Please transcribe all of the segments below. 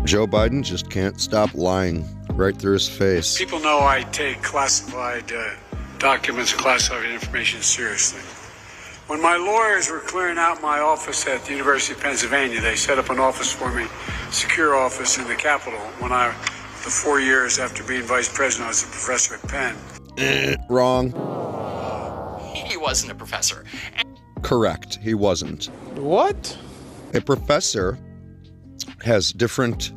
Joe Biden just can't stop lying right through his face. People know I take classified documents and classified information seriously. When my lawyers were clearing out my office at the University of Pennsylvania, they set up an office for me, secure office in the Capitol. The 4 years after being vice president, I was a professor at Penn. Wrong. He wasn't a professor. Correct, he wasn't. What? A professor has different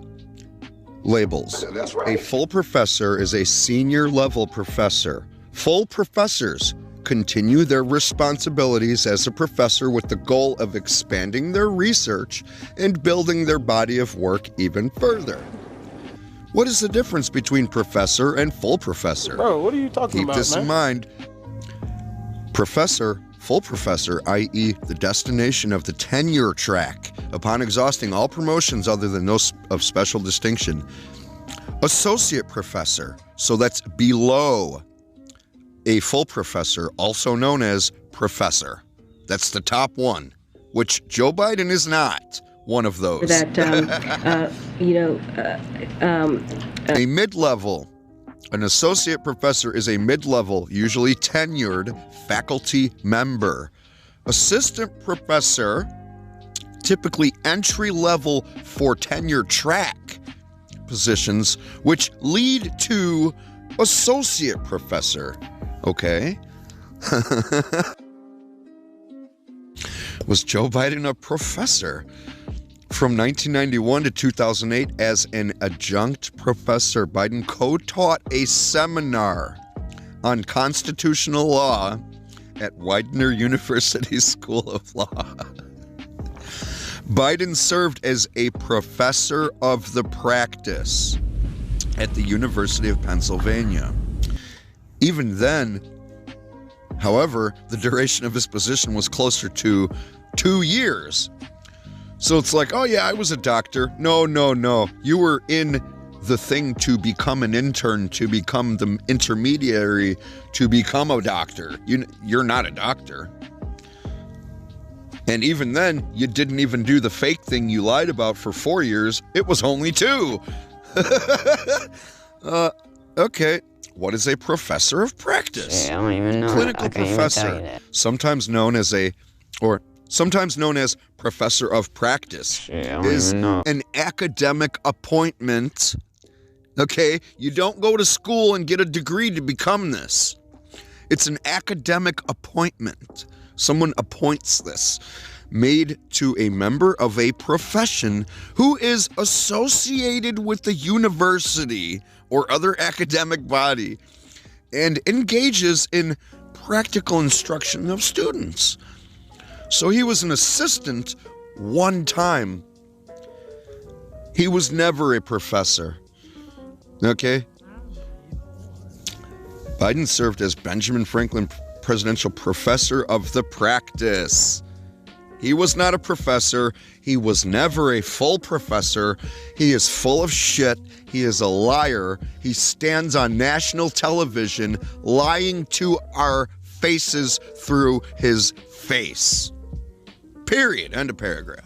labels. That's right. A full professor is a senior level professor. Full professors continue their responsibilities as a professor with the goal of expanding their research and building their body of work even further. What is the difference between professor and full professor? Bro, what are you talking about, Keep this in mind. Professor, full professor, i.e. the destination of the tenure track upon exhausting all promotions other than those of special distinction. Associate professor, so that's below a full professor, also known as professor. That's the top one, which Joe Biden is not one of those. A mid-level. An associate professor is a mid-level, usually tenured faculty member. Assistant professor, typically entry-level for tenure track positions, which lead to associate professor. Okay. Was Joe Biden a professor? From 1991 to 2008, as an adjunct professor, Biden co-taught a seminar on constitutional law at Widener University School of Law. Biden served as a professor of the practice at the University of Pennsylvania. Even then, however, the duration of his position was closer to 2 years. So it's like, oh yeah, I was a doctor. No. You were in the thing to become an intern, to become the intermediary, to become a doctor. You're not a doctor. And even then, you didn't even do the fake thing you lied about for 4 years. It was only 2. Okay. What is a professor of practice? I don't even know. Clinical professor, sometimes known as professor of practice, is an academic appointment. Okay, you don't go to school and get a degree to become this. It's an academic appointment. Someone appoints this, made to a member of a profession who is associated with the university or other academic body and engages in practical instruction of students. So he was an assistant one time. He was never a professor. Okay? Biden served as Benjamin Franklin Presidential Professor of the Practice. He was not a professor. He was never a full professor. He is full of shit. He is a liar. He stands on national television lying to our faces through his face. Period. End of paragraph.